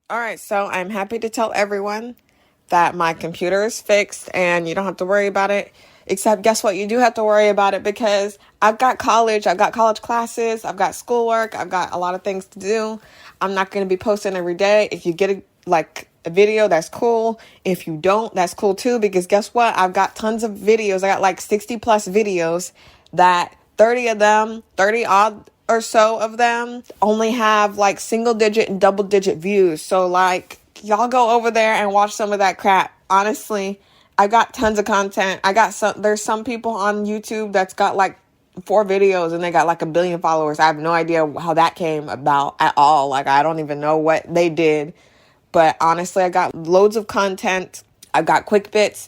All right, so I'm happy to tell everyone that my computer is fixed and you don't have to worry about it. Except, guess what? You do have to worry about it because I've got college classes, I've got schoolwork, I've got a lot of things to do. I'm not going to be posting every day. If you get a video, that's cool. If you don't, that's cool too, because guess what? I've got tons of videos. I got like 60 plus videos that 30 odd or so of them only have like single digit and double digit views. So like y'all go over there and watch some of that crap. Honestly, I got tons of content. There's some people on YouTube that's got like 4 videos and they got like 1 billion followers. I have no idea how that came about at all. Like I don't even know what they did. But honestly, I got loads of content. I've got quick bits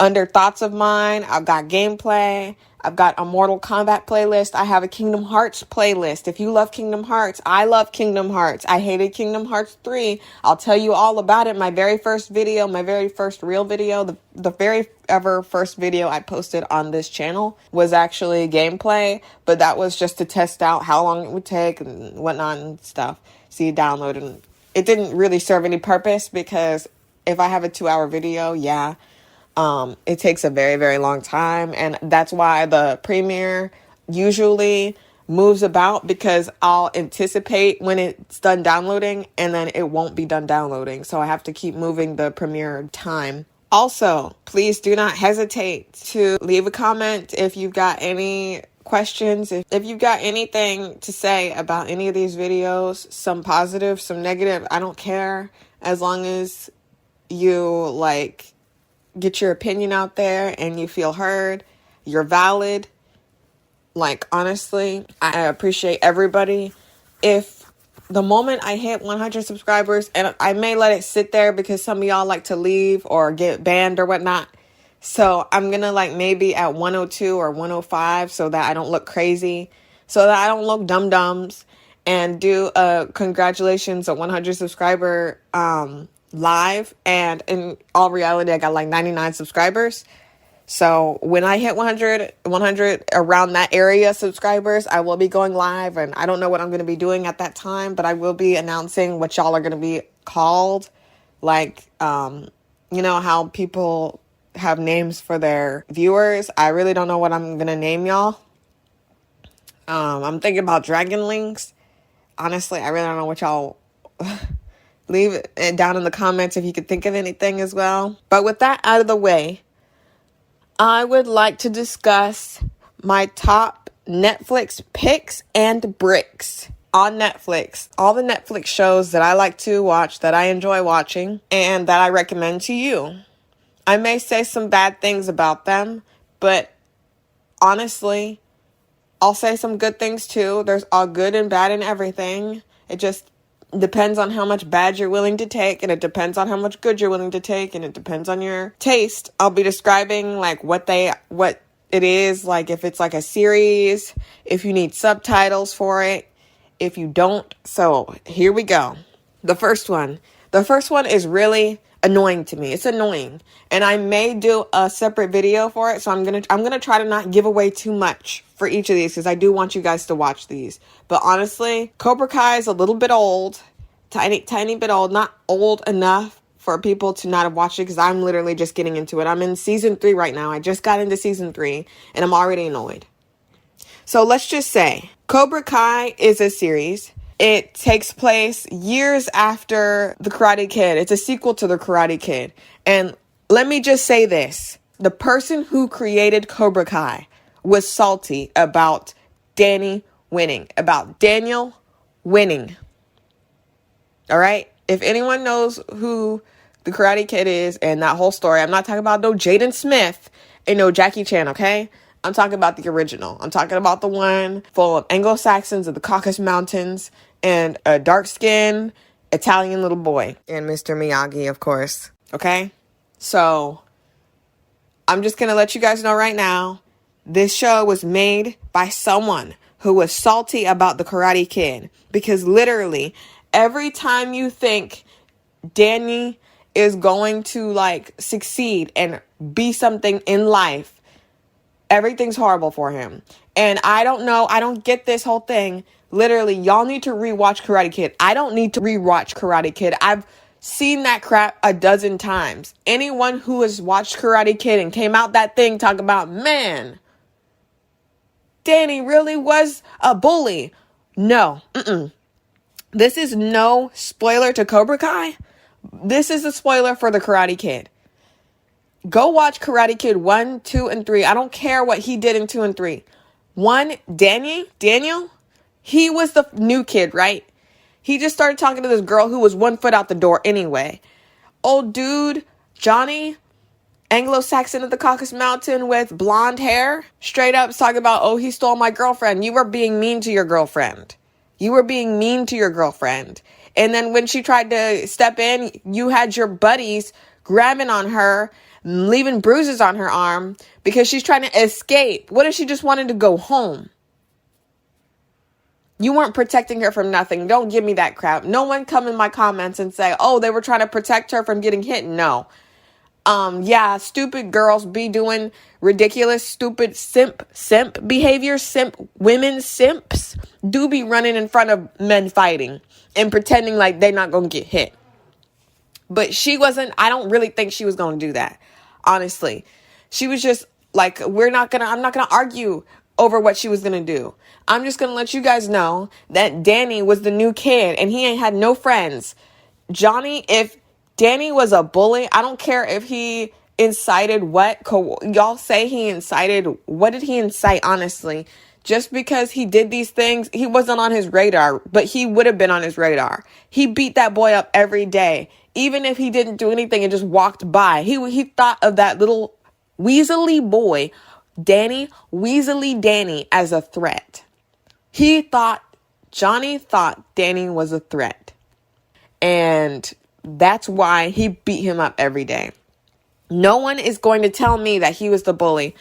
under thoughts of mine. I've got gameplay. I've got a Mortal Kombat playlist. I have a Kingdom Hearts playlist. If you love Kingdom Hearts, I love Kingdom Hearts. I hated Kingdom Hearts 3. I'll tell you all about it. My very first video, my very first real video, the very ever first video I posted on this channel was actually gameplay, but that was just to test out how long it would take and whatnot and stuff. So you download and it didn't really serve any purpose because if I have a 2-hour video, it takes a very, very long time. And that's why the premiere usually moves about, because I'll anticipate when it's done downloading and then it won't be done downloading. So I have to keep moving the premiere time. Also, please do not hesitate to leave a comment if you've got any questions. If you've got anything to say about any of these videos, some positive, some negative, I don't care. As long as you get your opinion out there and you feel heard, you're valid. Like, honestly, I appreciate everybody. If the moment I hit 100 subscribers, and I may let it sit there because some of y'all like to leave or get banned or whatnot. So I'm going to maybe at 102 or 105 so that I don't look crazy, so that I don't look dum-dums, and do a congratulations a 100 subscriber live. And in all reality, I got 99 subscribers. So when I hit 100 around that area subscribers, I will be going live, and I don't know what I'm going to be doing at that time, but I will be announcing what y'all are going to be called. You know how people have names for their viewers. I really don't know what I'm going to name y'all. I'm thinking about Dragonlings. Honestly, I really don't know what y'all leave it down in the comments if you could think of anything as well. But with that out of the way, I would like to discuss my top Netflix picks and bricks on Netflix. All the Netflix shows that I like to watch, that I enjoy watching, and that I recommend to you. I may say some bad things about them, but honestly, I'll say some good things too. There's all good and bad in everything. It just depends on how much bad you're willing to take, and it depends on how much good you're willing to take, and it depends on your taste. I'll be describing what it is, if it's a series, if you need subtitles for it, if you don't. So here we go. The first one is really annoying to me. It's annoying, and I may do a separate video for it. So I'm gonna try to not give away too much for each of these, because I do want you guys to watch these. But honestly, Cobra Kai is a little bit old, tiny bit old, not old enough for people to not have watched it, because I'm literally just getting into it. I'm in season 3 right now. I just got into season 3 and I'm already annoyed. So let's just say Cobra Kai is a series. It takes place years after The Karate Kid. It's a sequel to The Karate Kid. And let me just say this. The person who created Cobra Kai was salty about Daniel winning. All right? If anyone knows who The Karate Kid is and that whole story, I'm not talking about no Jaden Smith and no Jackie Chan, okay? I'm talking about the original. I'm talking about the one full of Anglo-Saxons of the Caucasus Mountains and a dark-skinned Italian little boy. And Mr. Miyagi, of course. Okay? So, I'm just going to let you guys know right now, this show was made by someone who was salty about the Karate Kid. Because literally, every time you think Danny is going to succeed and be something in life, everything's horrible for him. And I don't get this whole thing. Literally, y'all need to rewatch Karate Kid. I don't need to rewatch Karate Kid. I've seen that crap a dozen times. Anyone who has watched Karate Kid and came out that thing talk about, man, Danny really was a bully. No. This is no spoiler to Cobra Kai. This is a spoiler for the Karate Kid. Go watch Karate Kid 1, 2, and 3. I don't care what he did in 2 and 3. 1, Daniel, he was the new kid, right? He just started talking to this girl who was 1 foot out the door anyway. Old dude, Johnny, Anglo-Saxon of the Caucasus Mountain with blonde hair, straight up talking about, oh, he stole my girlfriend. You were being mean to your girlfriend. And then when she tried to step in, you had your buddies grabbing on her, leaving bruises on her arm because she's trying to escape. What if she just wanted to go home? You weren't protecting her from nothing. Don't give me that crap. No one come in my comments and say, oh, they were trying to protect her from getting hit. No. Yeah, stupid girls be doing ridiculous, stupid simp behavior. Women simps do be running in front of men fighting and pretending like they're not going to get hit. But she wasn't, I don't really think she was going to do that. Honestly, she was just like, I'm not going to argue over what she was going to do. I'm just going to let you guys know that Danny was the new kid and he ain't had no friends. Johnny, if Danny was a bully, I don't care if he incited what. Y'all say he incited. What did he incite, honestly? Just because he did these things, he wasn't on his radar, but he would have been on his radar. He beat that boy up every day. Even if he didn't do anything and just walked by, he thought of that little weaselly boy, Weaselly Danny, as a threat. Johnny thought Danny was a threat. And that's why he beat him up every day. No one is going to tell me that he was the bully.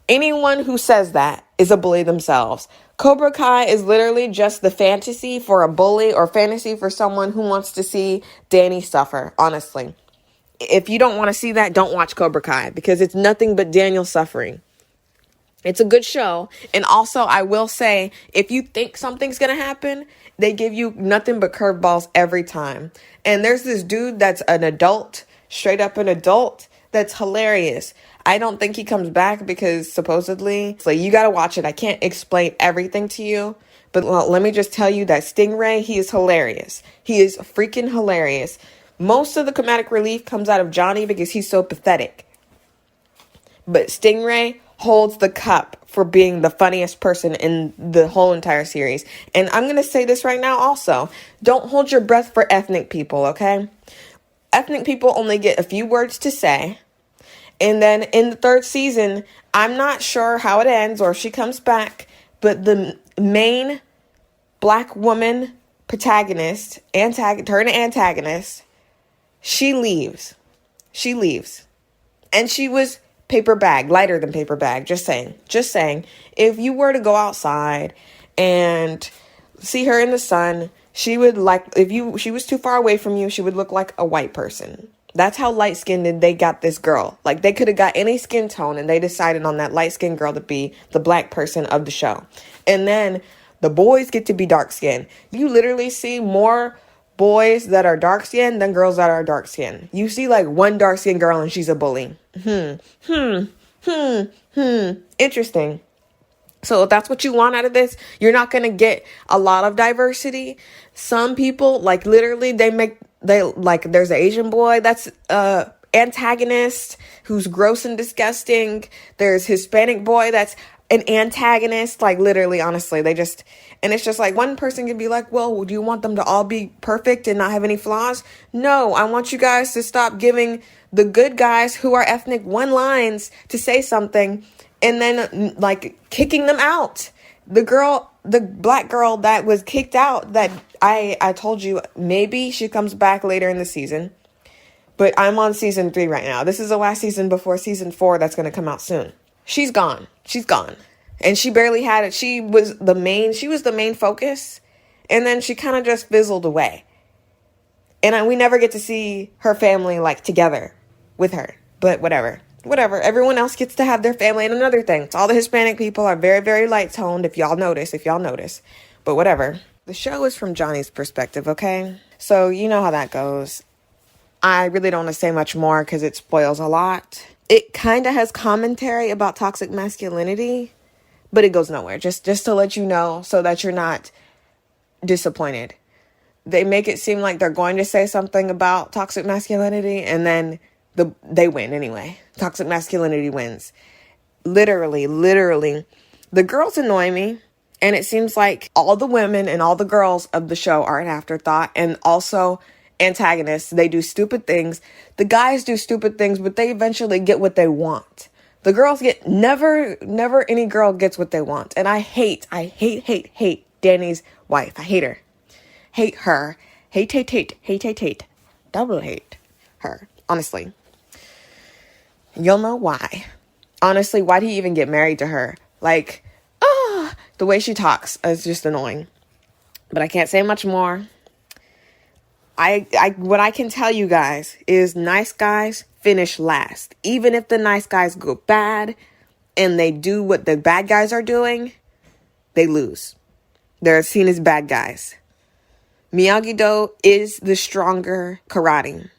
Anyone who says that is a bully themselves. Cobra Kai is literally just the fantasy for a bully or fantasy for someone who wants to see Danny suffer, honestly. If you don't want to see that, don't watch Cobra Kai because it's nothing but Daniel suffering. It's a good show. And also, I will say, if you think something's going to happen, they give you nothing but curveballs every time. And there's this dude that's an adult, straight up an adult, that's hilarious. I don't think he comes back because supposedly, so you got to watch it. I can't explain everything to you, but let me just tell you that Stingray, he is hilarious. He is freaking hilarious. Most of the comedic relief comes out of Johnny because he's so pathetic. But Stingray holds the cup for being the funniest person in the whole entire series. And I'm going to say this right now also. Don't hold your breath for ethnic people, okay? Ethnic people only get a few words to say. And then in the 3rd season, I'm not sure how it ends or if she comes back, but the main black woman protagonist, turned antagonist, she leaves. And she was lighter than paper bag. Just saying. If you were to go outside and see her in the sun, she would she was too far away from you, she would look like a white person. That's how light-skinned they got this girl. Like, they could have got any skin tone, and they decided on that light-skinned girl to be the black person of the show. And then the boys get to be dark-skinned. You literally see more boys that are dark-skinned than girls that are dark-skinned. You see, like, one dark-skinned girl, and she's a bully. Interesting. So if that's what you want out of this, you're not going to get a lot of diversity. Some people, like, literally, there's an Asian boy that's antagonist who's gross and disgusting. There's Hispanic boy that's an antagonist. Like, literally, honestly, and it's just like one person can be like, well, do you want them to all be perfect and not have any flaws? No, I want you guys to stop giving the good guys who are ethnic one-lines to say something and then, like, kicking them out. The black girl that was kicked out, that I told you maybe she comes back later in the season. But I'm on season 3 right now. This is the last season before season 4 that's going to come out soon. She's gone. And she barely had it. She was the main focus. And then she kind of just fizzled away. And we never get to see her family, like, together with her. But whatever. Everyone else gets to have their family. And another thing, all the Hispanic people are very, very light-toned, if y'all notice. But whatever. The show is from Johnny's perspective, okay? So you know how that goes. I really don't want to say much more because it spoils a lot. It kind of has commentary about toxic masculinity, but it goes nowhere. Just to let you know so that you're not disappointed. They make it seem like they're going to say something about toxic masculinity, and then they win anyway. Toxic masculinity wins. Literally. The girls annoy me, and it seems like all the women and all the girls of the show are an afterthought, and also antagonists. They do stupid things. The guys do stupid things, but they eventually get what they want. The girls get never any girl gets what they want. And I hate Danny's wife. I hate her. Hate her. Hate. Double hate her. Honestly. You'll know why. Honestly, why did he even get married to her? Like, the way she talks is just annoying. But I can't say much more. What I can tell you guys is nice guys finish last. Even if the nice guys go bad and they do what the bad guys are doing, they lose. They're seen as bad guys. Miyagi-Do is the stronger karate.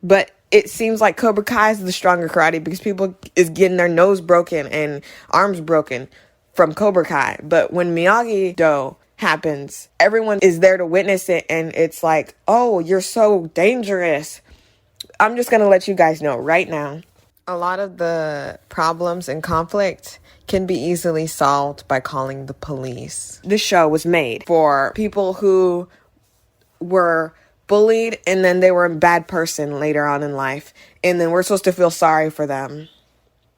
But it seems like Cobra Kai is the stronger karate because people is getting their nose broken and arms broken from Cobra Kai. But when Miyagi-Do happens, everyone is there to witness it, and it's like, oh, you're so dangerous. I'm just gonna let you guys know right now, a lot of the problems and conflict can be easily solved by calling the police. This show was made for people who were bullied and then they were a bad person later on in life, and then we're supposed to feel sorry for them.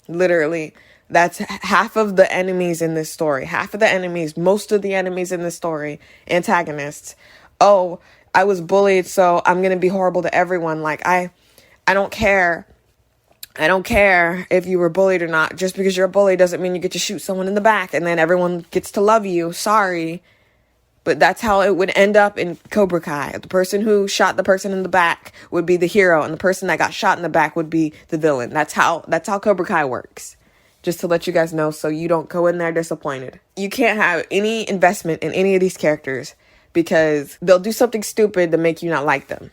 Literally. That's half of the enemies in this story. Half of the enemies, most of the enemies in this story, antagonists. Oh, I was bullied, so I'm going to be horrible to everyone. Like, I don't care. I don't care if you were bullied or not. Just because you're a bully doesn't mean you get to shoot someone in the back and then everyone gets to love you. Sorry. But that's how it would end up in Cobra Kai. The person who shot the person in the back would be the hero, and the person that got shot in the back would be the villain. That's how Cobra Kai works. Just to let you guys know so you don't go in there disappointed. You can't have any investment in any of these characters because they'll do something stupid to make you not like them.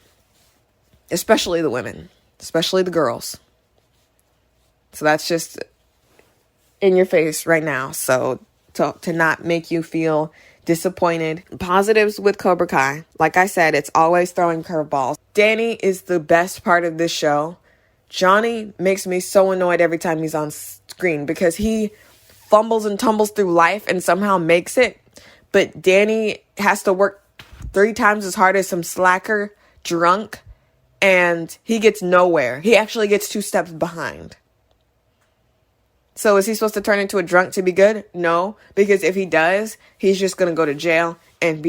Especially the women. Especially the girls. So that's just in your face right now. So to not make you feel disappointed. Positives with Cobra Kai. Like I said, it's always throwing curveballs. Danny is the best part of this show. Johnny makes me so annoyed every time he's on screen because he fumbles and tumbles through life and somehow makes it. But Danny has to work 3 times as hard as some slacker drunk, and he gets nowhere. He actually gets 2 steps behind. So is he supposed to turn into a drunk to be good? No, because if he does, he's just going to go to jail and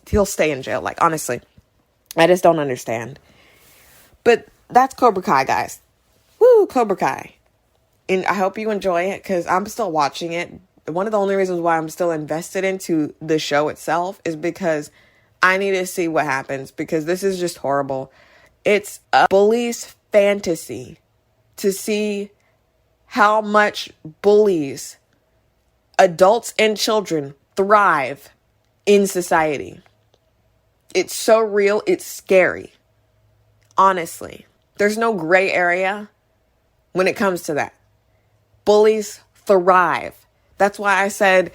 he'll stay in jail. Like, honestly, I just don't understand. But that's Cobra Kai, guys. Woo, Cobra Kai. And I hope you enjoy it because I'm still watching it. One of the only reasons why I'm still invested into the show itself is because I need to see what happens because this is just horrible. It's a bully's fantasy to see how much bullies, adults and children, thrive in society. It's so real, it's scary. Honestly. There's no gray area when it comes to that. Bullies thrive. That's why I said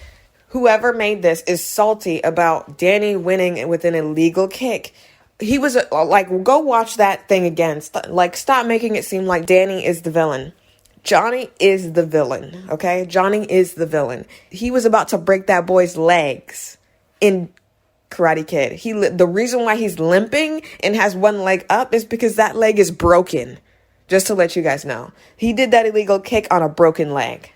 whoever made this is salty about Danny winning with an illegal kick. He was like, go watch that thing again. Stop making it seem like Danny is the villain. Johnny is the villain, okay? Johnny is the villain. He was about to break that boy's legs in Karate Kid. The reason why he's limping and has one leg up is because that leg is broken. Just to let you guys know. He did that illegal kick on a broken leg.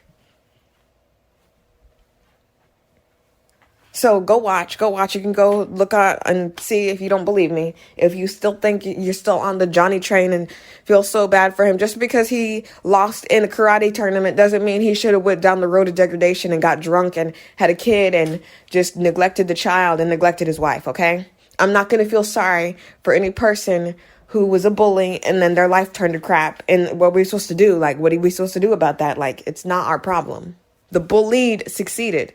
So go watch. You can go look out and see if you don't believe me. If you still think you're still on the Johnny train and feel so bad for him, just because he lost in a karate tournament doesn't mean he should have went down the road of degradation and got drunk and had a kid and just neglected the child and neglected his wife, okay? I'm not going to feel sorry for any person who was a bully and then their life turned to crap. And what are we supposed to do? Like, what are we supposed to do about that? Like, it's not our problem. The bullied succeeded.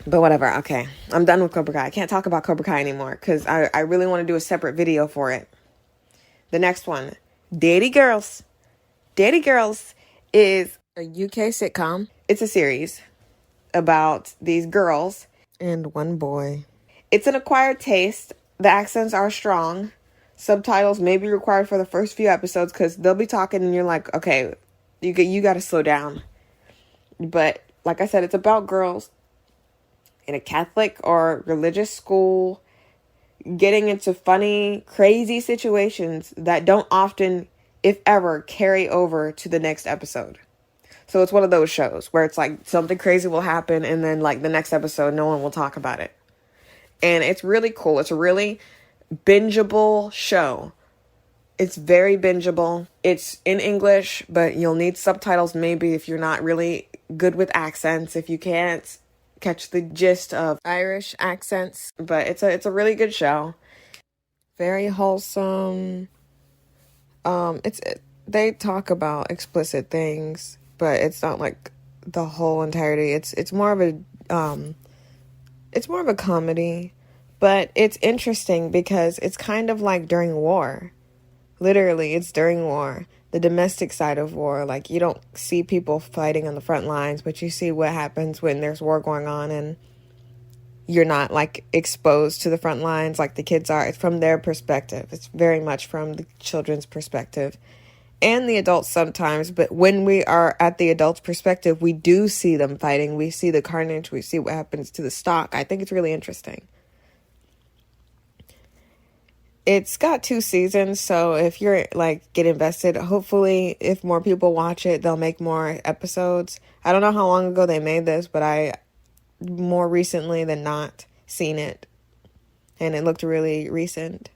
But whatever, okay. I'm done with Cobra Kai. I can't talk about Cobra Kai anymore because I really want to do a separate video for it. The next one, Daddy Girls. Daddy Girls is a UK sitcom. It's a series about these girls and one boy. It's an acquired taste. The accents are strong. Subtitles may be required for the first few episodes because they'll be talking and you're like, okay, you got to slow down. But like I said, it's about girls in a Catholic or religious school getting into funny, crazy situations that don't often, if ever, carry over to the next episode. So it's one of those shows where it's like something crazy will happen and then like the next episode, no one will talk about it. And it's really cool. It's a really bingeable show. It's very bingeable. It's in English, but you'll need subtitles maybe if you're not really good with accents, if you can't catch the gist of Irish accents. But it's a really good show. Very wholesome. They talk about explicit things, but it's not like the whole entirety. It's more of a comedy, but it's interesting because it's kind of like during war. Literally, it's during war. The domestic side of war. Like, you don't see people fighting on the front lines, but you see what happens when there's war going on and you're not, like, exposed to the front lines like the kids are. It's from their perspective. It's very much from the children's perspective. And the adults sometimes, but when we are at the adults' perspective, we do see them fighting. We see the carnage. We see what happens to the stock. I think it's really interesting. It's got 2 seasons, so if you're, like, get invested, hopefully if more people watch it, they'll make more episodes. I don't know how long ago they made this, but I, more recently than not, seen it. And it looked really recent.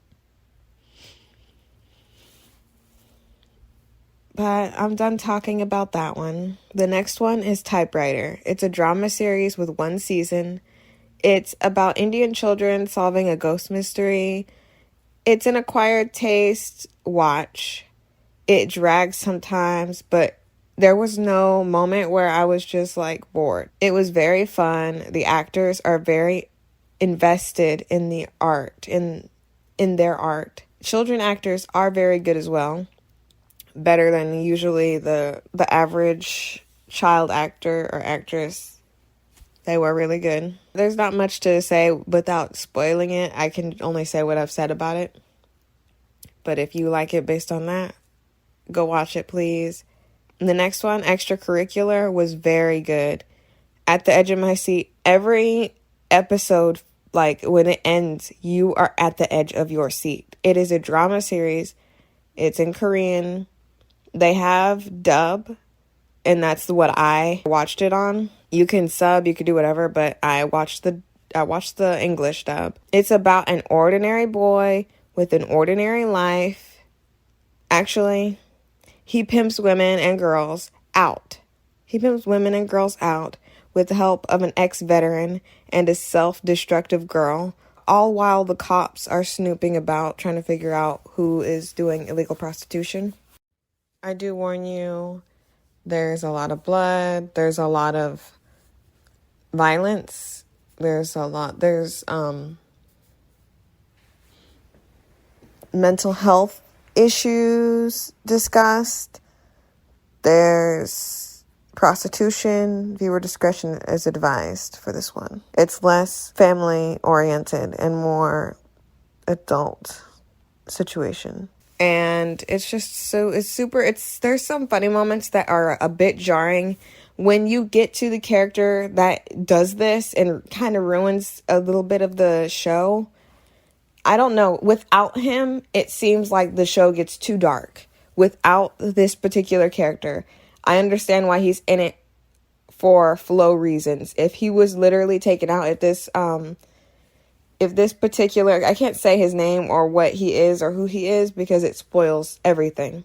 But I'm done talking about that one. The next one is Typewriter. It's a drama series with 1 season. It's about Indian children solving a ghost mystery. It's an acquired taste watch. It drags sometimes, but there was no moment where I was just like bored. It was very fun. The actors are very invested in the art, in their art. Children actors are very good as well. Better than usually the average child actor or actress. They were really good. There's not much to say without spoiling it. I can only say what I've said about it. But if you like it based on that, go watch it, please. The next one, Extracurricular, was very good. At the edge of my seat, every episode, like when it ends, you are at the edge of your seat. It is a drama series. It's in Korean. They have dub, and that's what I watched it on. You can sub, you can do whatever, but I watched the English dub. It's about an ordinary boy with an ordinary life. Actually, he pimps women and girls out. He pimps women and girls out with the help of an ex-veteran and a self-destructive girl, all while the cops are snooping about trying to figure out who is doing illegal prostitution. I do warn you, there's a lot of blood, there's a lot of violence, there's mental health issues discussed, there's prostitution. Viewer discretion is advised for this one. It's less family oriented and more adult situation. And it's just there's some funny moments that are a bit jarring when you get to the character that does this and kind of ruins a little bit of the show. I don't know. Without him, it seems like the show gets too dark. Without this particular character, I understand why he's in it for flow reasons. If he was literally taken out, if this particular, I can't say his name or what he is or who he is because it spoils everything.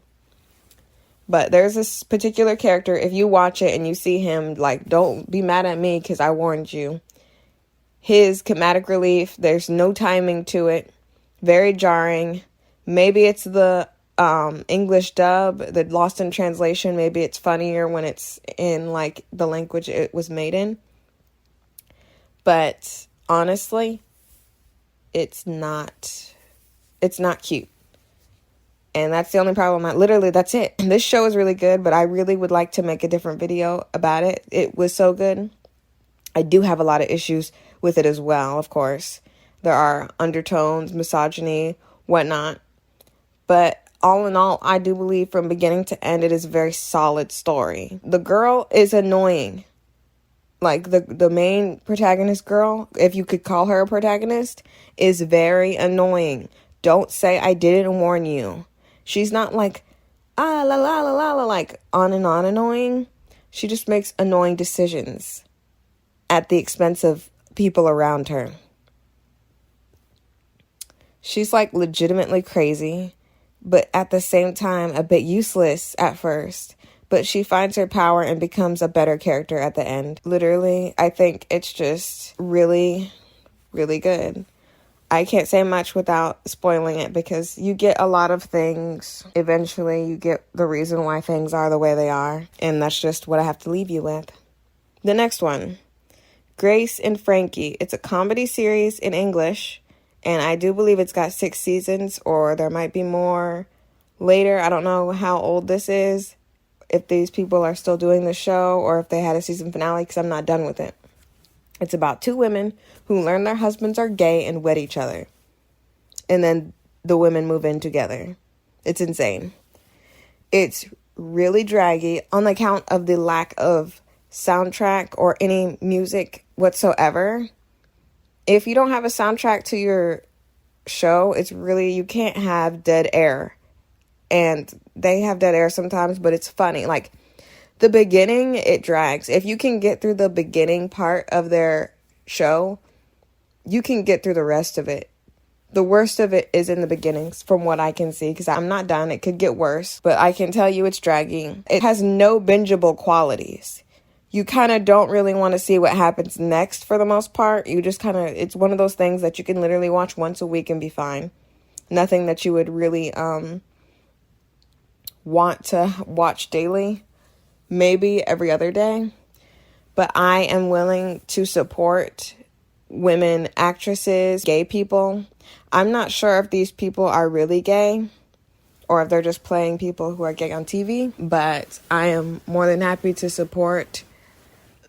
But there's this particular character, if you watch it and you see him, like, don't be mad at me because I warned you. His comedic relief, there's no timing to it. Very jarring. Maybe it's the English dub, the lost in translation. Maybe it's funnier when it's in, like, the language it was made in. But honestly, it's not cute. And that's the only problem. Literally, that's it. This show is really good, but I really would like to make a different video about it. It was so good. I do have a lot of issues with it as well, of course. There are undertones, misogyny, whatnot. But all in all, I do believe from beginning to end, it is a very solid story. The girl is annoying. Like, the main protagonist girl, if you could call her a protagonist, is very annoying. Don't say I didn't warn you. She's not like, la la la la la, like on and on annoying. She just makes annoying decisions at the expense of people around her. She's like legitimately crazy, but at the same time a bit useless at first. But she finds her power and becomes a better character at the end. Literally, I think it's just really, really good. I can't say much without spoiling it because you get a lot of things. Eventually, you get the reason why things are the way they are. And that's just what I have to leave you with. The next one, Grace and Frankie. It's a comedy series in English. And I do believe it's got 6 seasons, or there might be more later. I don't know how old this is, if these people are still doing the show, or if they had a season finale, because I'm not done with it. It's about 2 women who learn their husbands are gay and wed each other. And then the women move in together. It's insane. It's really draggy on account of the lack of soundtrack or any music whatsoever. If you don't have a soundtrack to your show, it's really, you can't have dead air. And they have dead air sometimes, but it's funny. Like, the beginning, it drags. If you can get through the beginning part of their show, you can get through the rest of it. The worst of it is in the beginnings, from what I can see, because I'm not done. It could get worse, but I can tell you it's dragging. It has no bingeable qualities. You kind of don't really want to see what happens next for the most part. You just kind of, it's one of those things that you can literally watch once a week and be fine. Nothing that you would really want to watch daily. Maybe every other day. But I am willing to support women actresses, gay people. I'm not sure if these people are really gay or if they're just playing people who are gay on TV, but I am more than happy to support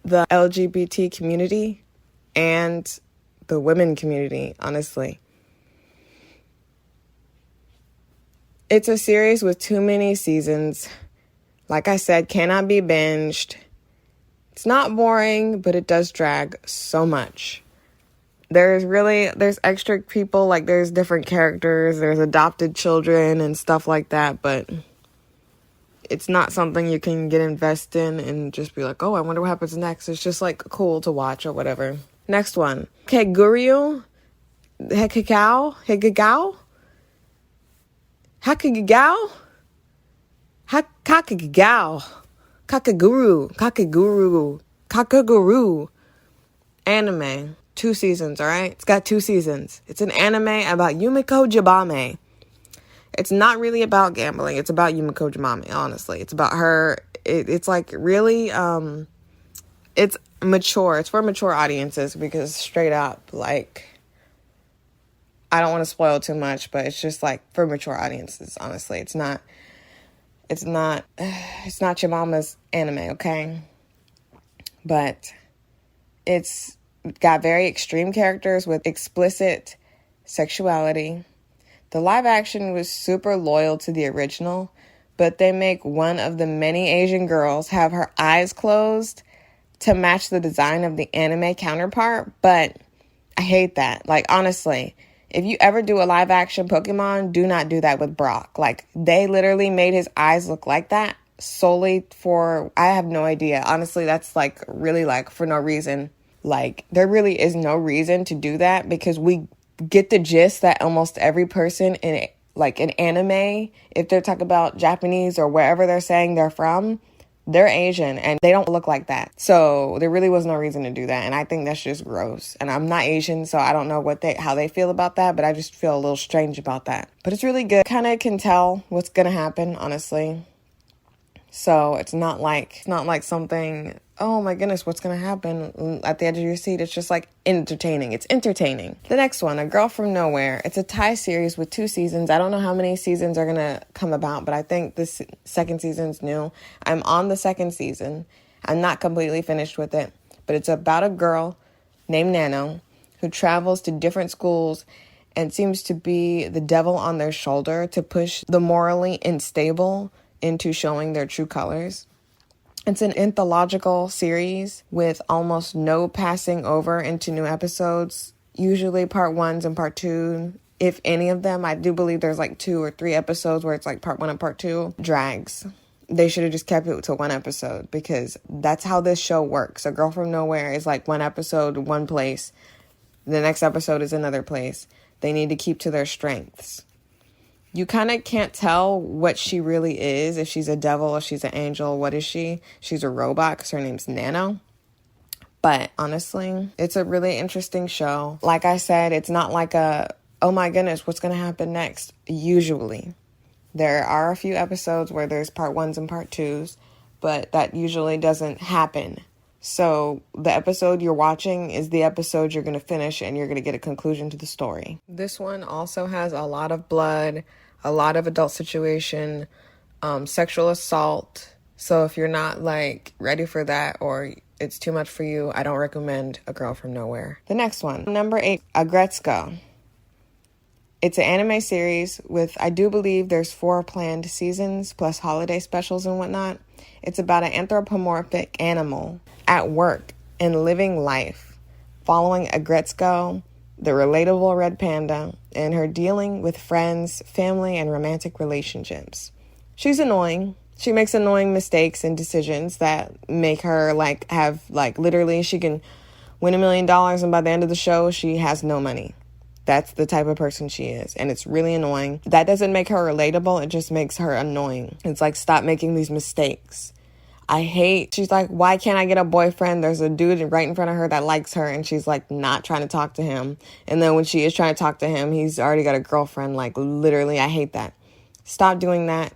the LGBT community and the women community, honestly. It's a series with too many seasons. Like I said, cannot be binged. It's not boring, but it does drag so much. There's extra people, like there's different characters, there's adopted children and stuff like that, but it's not something you can get invested in and just be like, oh, I wonder what happens next. It's just like cool to watch or whatever. Next one. Keguryu? Hekagao? Hekagao? Hakagao? Kakagao. Kakaguru. Anime. 2 seasons, alright? It's got 2 seasons. It's an anime about Yumiko Jabame. It's not really about gambling. It's about Yumiko Jabame, honestly. It's about her. It's like really, it's mature. It's for mature audiences because straight up, like, I don't want to spoil too much, but it's just like for mature audiences, honestly. It's not your mama's anime, okay? But it's got very extreme characters with explicit sexuality. The live action was super loyal to the original, but they make one of the many Asian girls have her eyes closed to match the design of the anime counterpart, but I hate that. Like, honestly, if you ever do a live action Pokemon, do not do that with Brock. Like, they literally made his eyes look like that solely for, I have no idea. Honestly, that's like really like for no reason. Like, there really is no reason to do that because we get the gist that almost every person in like an anime, if they're talking about Japanese or wherever they're saying they're from, they're Asian and they don't look like that. So there really was no reason to do that. And I think that's just gross. And I'm not Asian, so I don't know how they feel about that, but I just feel a little strange about that. But it's really good. Kind of can tell what's going to happen, honestly. So it's not like something, oh my goodness, what's going to happen at the edge of your seat. It's just like entertaining. It's entertaining. The next one, A Girl from Nowhere. It's a Thai series with 2 seasons. I don't know how many seasons are going to come about, but I think this second season's new. I'm on the second season. I'm not completely finished with it, but it's about a girl named Nano who travels to different schools and seems to be the devil on their shoulder to push the morally unstable into showing their true colors. It's an anthological series with almost no passing over into new episodes, usually part 1s and part 2, if any of them. I do believe there's like 2 or 3 episodes where it's like part 1 and part 2. Drags. They should have just kept it to 1 episode because that's how this show works. A Girl from Nowhere is like 1 episode, 1 place. The next episode is another place. They need to keep to their strengths. You kind of can't tell what she really is, if she's a devil, if she's an angel. What is she? She's a robot because her name's Nano. But honestly, it's a really interesting show. Like I said, it's not like a, oh my goodness, what's going to happen next? Usually. There are a few episodes where there's part 1s and part 2s, but that usually doesn't happen. So the episode you're watching is the episode you're going to finish and you're going to get a conclusion to the story. This one also has a lot of blood, a lot of adult situation, sexual assault. So if you're not like ready for that or it's too much for you, I don't recommend A Girl from Nowhere. The next one, number 8, Agretzko. It's an anime series with, I do believe there's 4 planned seasons plus holiday specials and whatnot. It's about an anthropomorphic animal at work and living life, following Agretzko, the relatable red panda, and her dealing with friends, family, and romantic relationships. She's annoying. She makes annoying mistakes and decisions that make her literally she can win $1 million and by the end of the show, she has no money. That's the type of person she is, and it's really annoying. That doesn't make her relatable, it just makes her annoying. It's like, stop making these mistakes. She's like, why can't I get a boyfriend? There's a dude right in front of her that likes her, and she's like not trying to talk to him. And then when she is trying to talk to him, he's already got a girlfriend. Like, literally, I hate that. Stop doing that.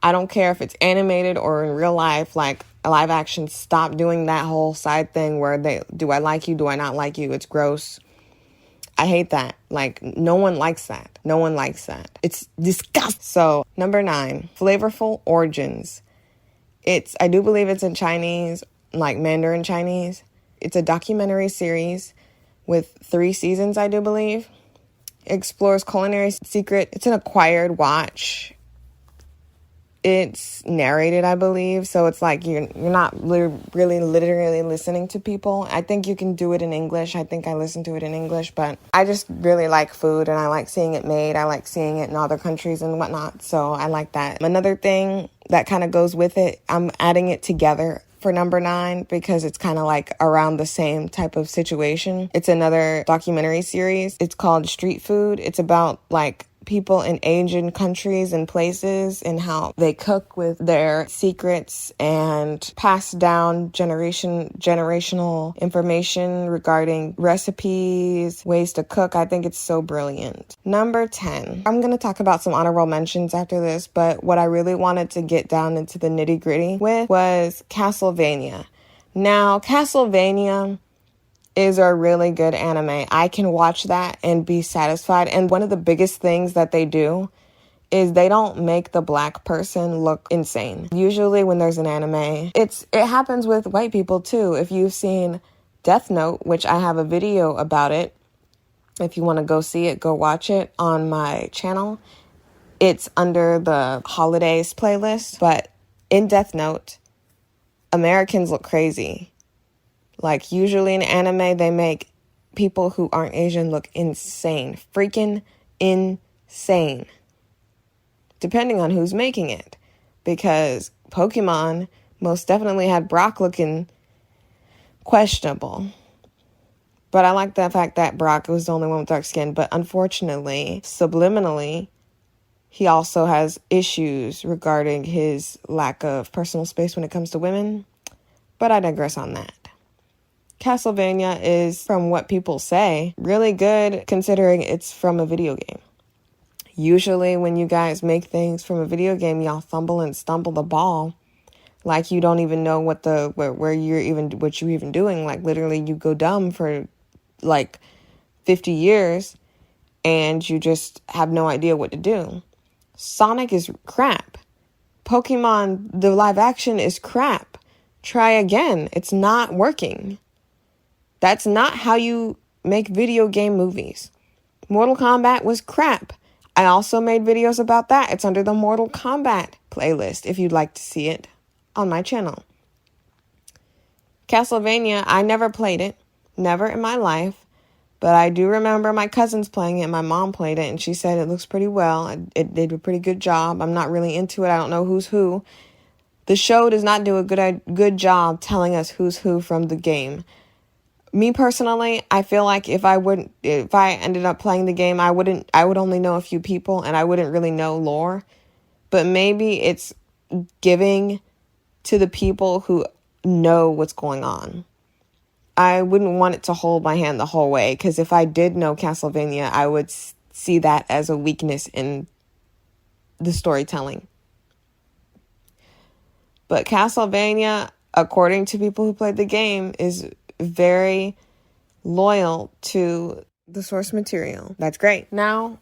I don't care if it's animated or in real life, like live action. Stop doing that whole side thing where do I like you? Do I not like you? It's gross. I hate that. Like, no one likes that. No one likes that. It's disgusting. So, number 9, Flavorful Origins. I do believe it's in Chinese, like Mandarin Chinese. It's a documentary series with 3 seasons, I do believe. It explores culinary secret. It's an acquired watch. It's narrated, I believe, so it's like you're not really literally listening to people. I think you can do it in English. I think I listen to it in English, but I just really like food and I like seeing it made. I like seeing it in other countries and whatnot, so I like that. Another thing that kind of goes with it, I'm adding it together for number 9 because it's kind of like around the same type of situation. It's another documentary series. It's called Street Food. It's about like people in Asian countries and places and how they cook with their secrets and pass down generational information regarding recipes, ways to cook. I think it's so brilliant. Number 10. I'm going to talk about some honorable mentions after this, but what I really wanted to get down into the nitty-gritty with was Castlevania. Now, Castlevania is a really good anime. I can watch that and be satisfied. And one of the biggest things that they do is they don't make the black person look insane. Usually when there's an anime, it happens with white people too. If you've seen Death Note, which I have a video about it, if you want to go see it, go watch it on my channel. It's under the holidays playlist. But in Death Note, Americans look crazy. Like, usually in anime, they make people who aren't Asian look insane. Freaking insane. Depending on who's making it. Because Pokemon most definitely had Brock looking questionable. But I like the fact that Brock was the only one with dark skin. But unfortunately, subliminally, he also has issues regarding his lack of personal space when it comes to women. But I digress on that. Castlevania is, from what people say, really good considering it's from a video game. Usually when you guys make things from a video game, y'all fumble and stumble the ball. Like you don't even know what what you're even doing. Like literally you go dumb for like 50 years and you just have no idea what to do. Sonic is crap. Pokemon, the live action is crap. Try again. It's not working. That's not how you make video game movies. Mortal Kombat was crap. I also made videos about that. It's under the Mortal Kombat playlist if you'd like to see it on my channel. Castlevania, I never played it. Never in my life. But I do remember my cousins playing it. My mom played it and she said it looks pretty well. It did a pretty good job. I'm not really into it. I don't know who's who. The show does not do a good job telling us who's who from the game. Me personally, I feel like if I ended up playing the game, I would only know a few people and I wouldn't really know lore. But maybe it's giving to the people who know what's going on. I wouldn't want it to hold my hand the whole way, because if I did know Castlevania, I would see that as a weakness in the storytelling. But Castlevania, according to people who played the game, is very loyal to the source material. That's great. Now,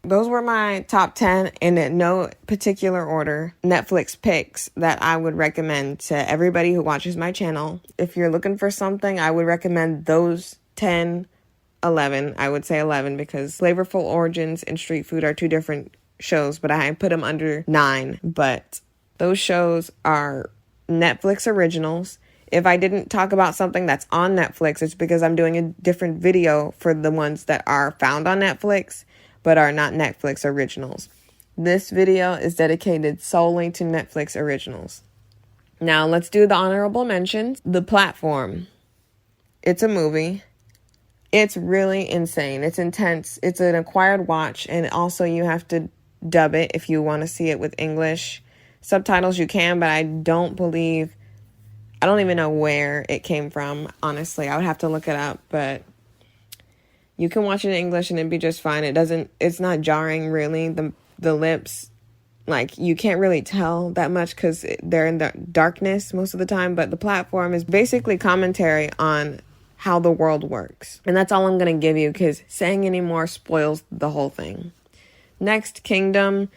those were my top 10 in no particular order Netflix picks that I would recommend to everybody who watches my channel. If you're looking for something, I would recommend those 10, 11. I would say 11 because Flavorful Origins and Street Food are two different shows, but I put them under 9. But those shows are Netflix originals. If I didn't talk about something that's on Netflix, it's because I'm doing a different video for the ones that are found on Netflix but are not Netflix originals. This video is dedicated solely to Netflix originals. Now, let's do the honorable mentions. The Platform. It's a movie. It's really insane. It's intense. It's an acquired watch, and also you have to dub it if you want to see it with English subtitles. You can, but I don't even know where it came from, honestly. I would have to look it up, but you can watch it in English and it'd be just fine. It's not jarring, really. The lips, like, you can't really tell that much because they're in the darkness most of the time. But The Platform is basically commentary on how the world works. And that's all I'm going to give you because saying any more spoils the whole thing. Next, Kingdom.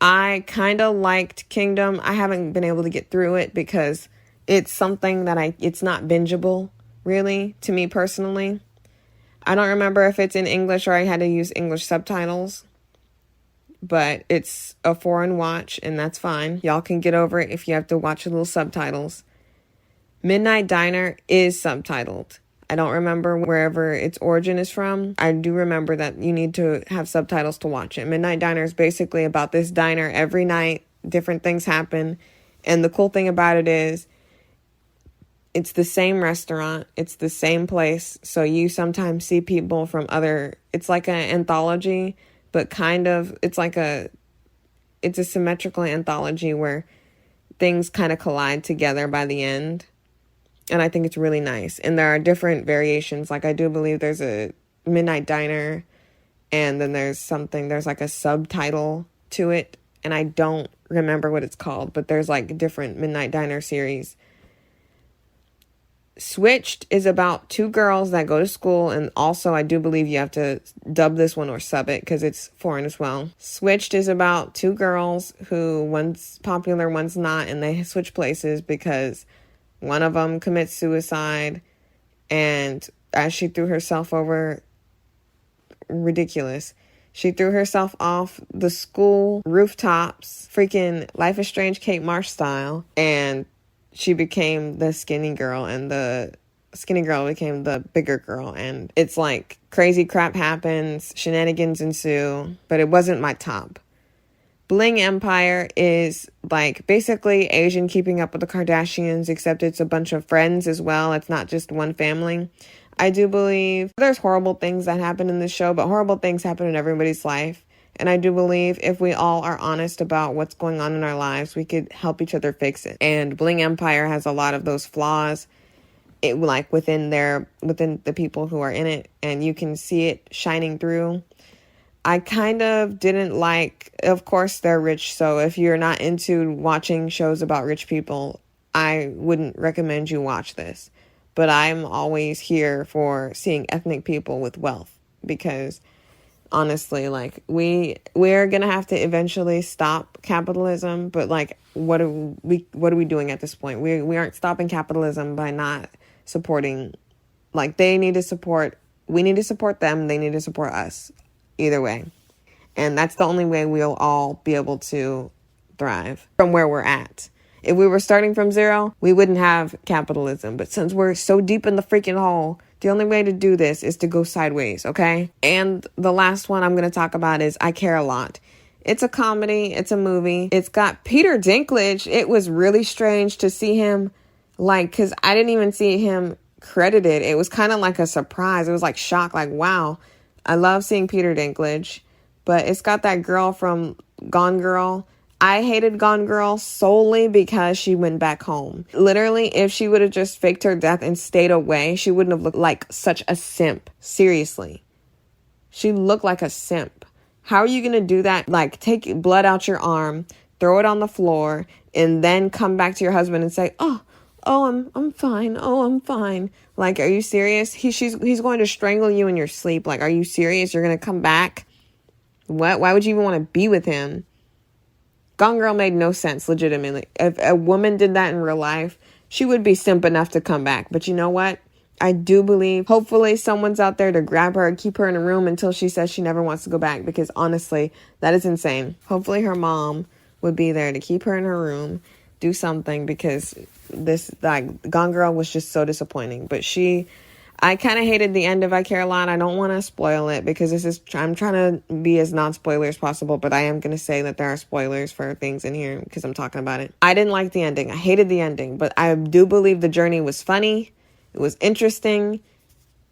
I kind of liked Kingdom. I haven't been able to get through it because it's something that it's not bingeable, really, to me personally. I don't remember if it's in English or I had to use English subtitles, but it's a foreign watch and that's fine. Y'all can get over it if you have to watch the little subtitles. Midnight Diner is subtitled. I don't remember wherever its origin is from. I do remember that you need to have subtitles to watch it. Midnight Diner is basically about this diner. Every night, different things happen. And the cool thing about it is, it's the same restaurant. It's the same place. So you sometimes see people from it's like an anthology, but it's a symmetrical anthology where things kind of collide together by the end. And I think it's really nice. And there are different variations. Like I do believe there's a Midnight Diner and then there's like a subtitle to it. And I don't remember what it's called, but there's like different Midnight Diner series. Switched is about two girls that go to school, and also I do believe you have to dub this one or sub it because it's foreign as well. Switched is about two girls who one's popular, one's not, and they switch places because one of them commits suicide, and as she threw herself over, ridiculous. She threw herself off the school rooftops, freaking Life is Strange Kate Marsh style, and she became the skinny girl and the skinny girl became the bigger girl. And it's like crazy crap happens, shenanigans ensue, but it wasn't my top. Bling Empire is like basically Asian Keeping Up with the Kardashians, except it's a bunch of friends as well. It's not just one family. I do believe there's horrible things that happen in this show, but horrible things happen in everybody's life. And I do believe if we all are honest about what's going on in our lives, we could help each other fix it. And Bling Empire has a lot of those flaws, within the people who are in it, and you can see it shining through. I kind of didn't like, of course, they're rich. So if you're not into watching shows about rich people, I wouldn't recommend you watch this. But I'm always here for seeing ethnic people with wealth, because honestly, like, we're gonna have to eventually stop capitalism, but like, what are we doing at this point? We aren't stopping capitalism by not supporting. Like, we need to support them, they need to support us, either way. And that's the only way we'll all be able to thrive from where we're at. If we were starting from zero, we wouldn't have capitalism. But since we're so deep in the freaking hole, the only way to do this is to go sideways, okay? And the last one I'm going to talk about is I Care a Lot. It's a comedy. It's a movie. It's got Peter Dinklage. It was really strange to see him, like, because I didn't even see him credited. It was kind of like a surprise. It was like shock, like, wow. I love seeing Peter Dinklage. But it's got that girl from Gone Girl. I hated Gone Girl solely because she went back home. Literally, if she would have just faked her death and stayed away, she wouldn't have looked like such a simp. Seriously. She looked like a simp. How are you going to do that? Like, take blood out your arm, throw it on the floor, and then come back to your husband and say, oh, I'm fine. Oh, I'm fine. Like, are you serious? He's going to strangle you in your sleep. Like, are you serious? You're going to come back? What? Why would you even want to be with him? Gone Girl made no sense, legitimately. If a woman did that in real life, she would be simp enough to come back. But you know what? I do believe, hopefully, someone's out there to grab her and keep her in a room until she says she never wants to go back. Because honestly, that is insane. Hopefully her mom would be there to keep her in her room, do something, because this, like, Gone Girl was just so disappointing. But I kind of hated the end of I Care a Lot. I don't want to spoil it because I'm trying to be as non-spoiler as possible, but I am going to say that there are spoilers for things in here because I'm talking about it. I didn't like the ending. I hated the ending, but I do believe the journey was funny. It was interesting.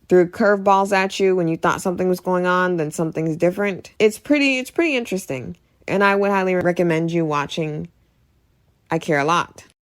Threw curveballs at you when you thought something was going on, then something's different. It's pretty interesting. And I would highly recommend you watching I Care a Lot.